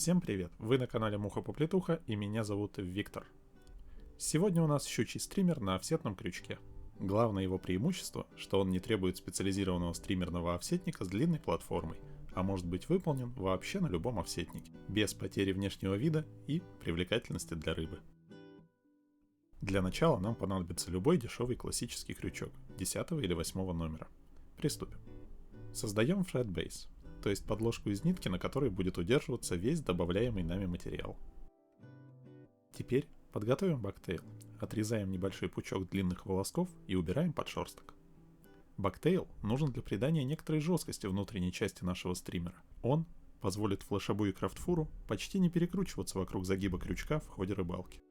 Всем привет! Вы на канале Муха-Поплетуха и меня зовут Виктор. Сегодня у нас щучий стример на офсетном крючке. Главное его преимущество, что он не требует специализированного стримерного офсетника с длинной платформой, а может быть выполнен вообще на любом офсетнике, без потери внешнего вида и привлекательности для рыбы. Для начала нам понадобится любой дешевый классический крючок 10 или 8 номера. Приступим. Создаем FlatBase, то есть подложку из нитки, на которой будет удерживаться весь добавляемый нами материал. Теперь подготовим бактейл, отрезаем небольшой пучок длинных волосков и убираем подшерсток. Бактейл нужен для придания некоторой жесткости внутренней части нашего стримера. Он позволит флешабу и крафтфуру почти не перекручиваться вокруг загиба крючка в ходе рыбалки.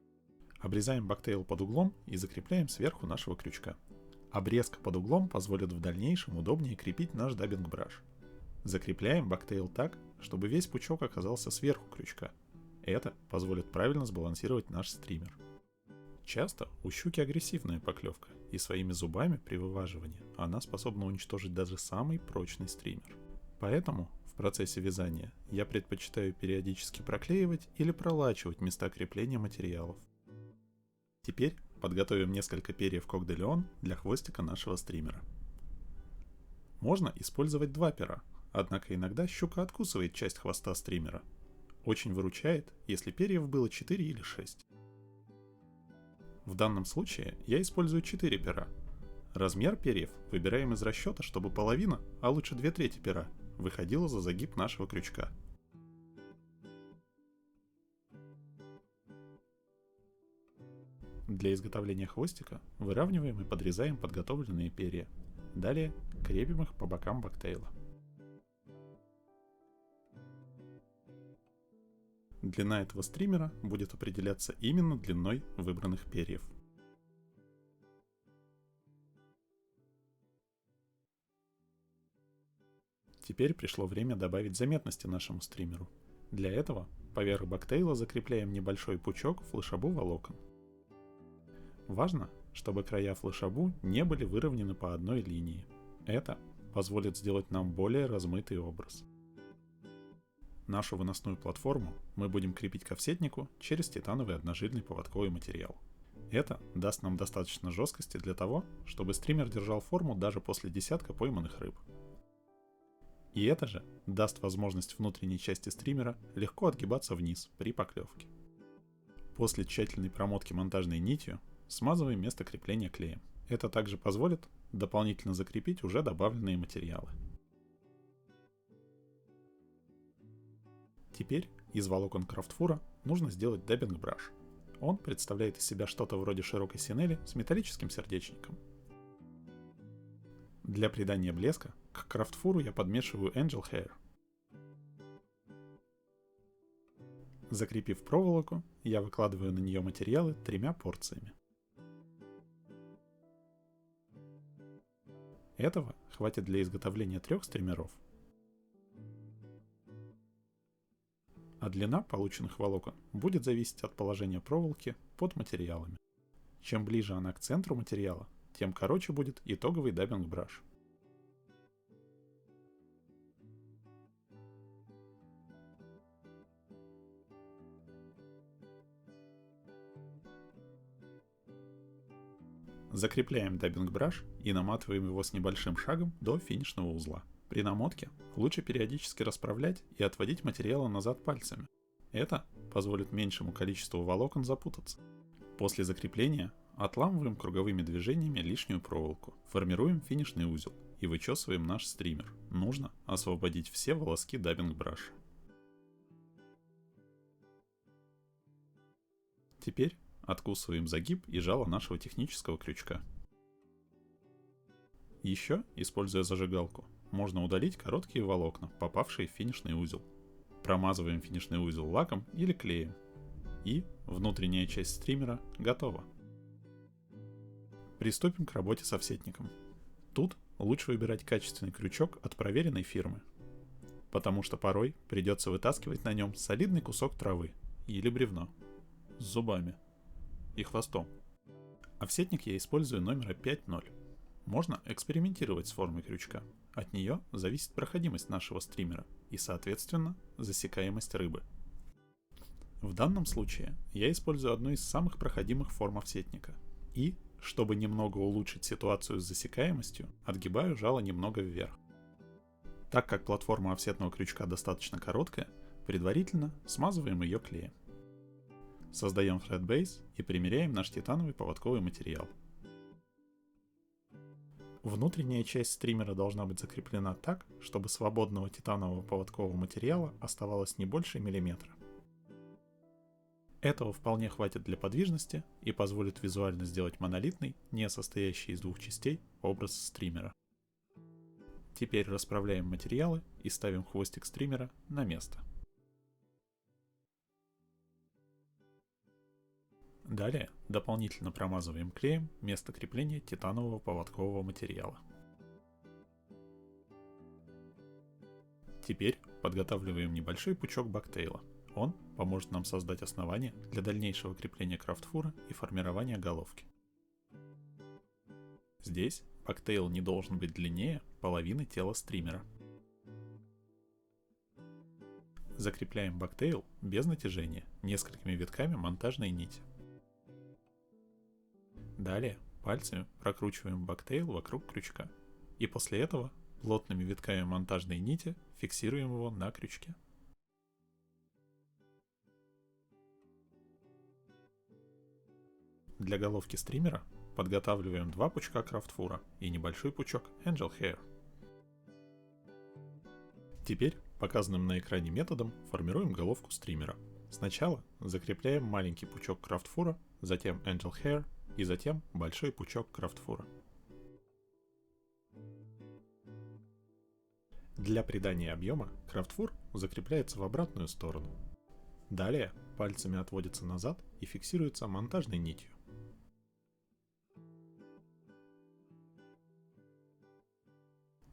Обрезаем бактейл под углом и закрепляем сверху нашего крючка. Обрезка под углом позволит в дальнейшем удобнее крепить наш даббинг-браш. Закрепляем бактейл так, чтобы весь пучок оказался сверху крючка. Это позволит правильно сбалансировать наш стример. Часто у щуки агрессивная поклевка, и своими зубами при вываживании она способна уничтожить даже самый прочный стример. Поэтому в процессе вязания я предпочитаю периодически проклеивать или пролачивать места крепления материалов. Теперь подготовим несколько перьев кок-де-леон для хвостика нашего стримера. Можно использовать два пера, однако иногда щука откусывает часть хвоста стримера. Очень выручает, если перьев было 4 или 6. В данном случае я использую 4 пера. Размер перьев выбираем из расчета, чтобы половина, а лучше 2/3 пера, выходила за загиб нашего крючка. Для изготовления хвостика выравниваем и подрезаем подготовленные перья. Далее крепим их по бокам бактейла. Длина этого стримера будет определяться именно длиной выбранных перьев. Теперь пришло время добавить заметности нашему стримеру. Для этого поверх бактейла закрепляем небольшой пучок флешабу волокон. Важно, чтобы края флешабу не были выровнены по одной линии. Это позволит сделать нам более размытый образ. Нашу выносную платформу мы будем крепить к офсетнику через титановый одножильный поводковый материал. Это даст нам достаточно жесткости для того, чтобы стример держал форму даже после десятка пойманных рыб. И это же даст возможность внутренней части стримера легко отгибаться вниз при поклевке. После тщательной промотки монтажной нитью смазываем место крепления клеем. Это также позволит дополнительно закрепить уже добавленные материалы. Теперь из волокон крафтфура нужно сделать даббинг-браш. Он представляет из себя что-то вроде широкой синели с металлическим сердечником. Для придания блеска к крафтфуру я подмешиваю Angel Hair. Закрепив проволоку, я выкладываю на нее материалы 3 порциями. Этого хватит для изготовления 3 стримеров. А длина полученных волокон будет зависеть от положения проволоки под материалами. Чем ближе она к центру материала, тем короче будет итоговый даббинг-браш. Закрепляем даббинг-браш и наматываем его с небольшим шагом до финишного узла. При намотке лучше периодически расправлять и отводить материалы назад пальцами. Это позволит меньшему количеству волокон запутаться. После закрепления отламываем круговыми движениями лишнюю проволоку, формируем финишный узел и вычесываем наш стример. Нужно освободить все волоски даббинг-браша. Теперь откусываем загиб и жало нашего технического крючка. Еще, используя зажигалку, можно удалить короткие волокна, попавшие в финишный узел. Промазываем финишный узел лаком или клеем. И внутренняя часть стримера готова. Приступим к работе с офсетником. Тут лучше выбирать качественный крючок от проверенной фирмы, потому что порой придется вытаскивать на нем солидный кусок травы или бревно с зубами и хвостом. Офсетник я использую номера 5.0. Можно экспериментировать с формой крючка. От нее зависит проходимость нашего стримера и, соответственно, засекаемость рыбы. В данном случае я использую одну из самых проходимых форм офсетника. И, чтобы немного улучшить ситуацию с засекаемостью, отгибаю жало немного вверх. Так как платформа офсетного крючка достаточно короткая, предварительно смазываем ее клеем. Создаем FretBase и примеряем наш титановый поводковый материал. Внутренняя часть стримера должна быть закреплена так, чтобы свободного титанового поводкового материала оставалось не больше миллиметра. Этого вполне хватит для подвижности и позволит визуально сделать монолитный, не состоящий из двух частей, образ стримера. Теперь расправляем материалы и ставим хвостик стримера на место. Далее дополнительно промазываем клеем место крепления титанового поводкового материала. Теперь подготавливаем небольшой пучок бактейла. Он поможет нам создать основание для дальнейшего крепления крафтфура и формирования головки. Здесь бактейл не должен быть длиннее половины тела стримера. Закрепляем бактейл без натяжения несколькими витками монтажной нити. Далее пальцами прокручиваем бактейл вокруг крючка и после этого плотными витками монтажной нити фиксируем его на крючке. Для головки стримера подготавливаем два пучка крафтфура и небольшой пучок Angel Hair. Теперь показанным на экране методом формируем головку стримера. Сначала закрепляем маленький пучок крафтфура, затем Angel Hair и затем большой пучок крафтфура. Для придания объема крафтфур закрепляется в обратную сторону. Далее пальцами отводится назад и фиксируется монтажной нитью.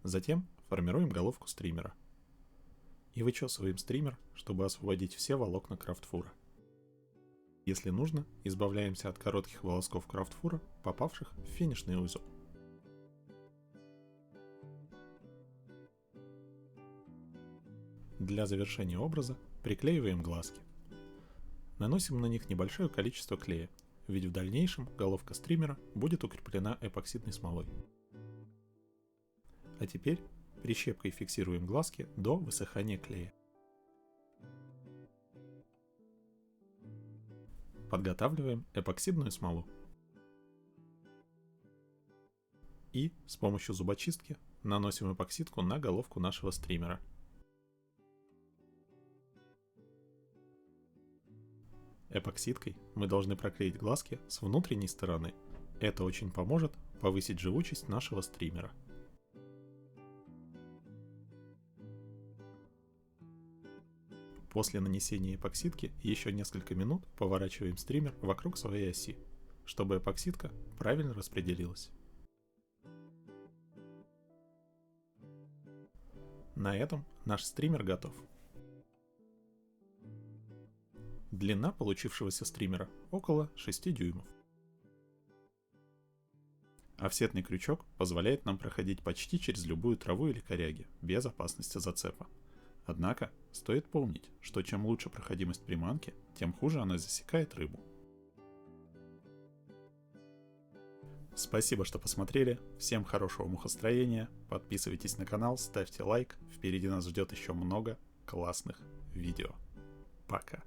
Затем формируем головку стримера. И вычесываем стример, чтобы освободить все волокна крафтфура. Если нужно, избавляемся от коротких волосков крафтфура, попавших в финишный узел. Для завершения образа приклеиваем глазки. Наносим на них небольшое количество клея, ведь в дальнейшем головка стримера будет укреплена эпоксидной смолой. А теперь прищепкой фиксируем глазки до высыхания клея. Подготавливаем эпоксидную смолу. И с помощью зубочистки наносим эпоксидку на головку нашего стримера. Эпоксидкой мы должны проклеить глазки с внутренней стороны. Это очень поможет повысить живучесть нашего стримера. После нанесения эпоксидки еще несколько минут поворачиваем стример вокруг своей оси, чтобы эпоксидка правильно распределилась. На этом наш стример готов. Длина получившегося стримера около 6 дюймов. Офсетный крючок позволяет нам проходить почти через любую траву или коряги, без опасности зацепа. Однако, стоит помнить, что чем лучше проходимость приманки, тем хуже она засекает рыбу. Спасибо, что посмотрели, всем хорошего мухостроения, подписывайтесь на канал, ставьте лайк, впереди нас ждет еще много классных видео. Пока!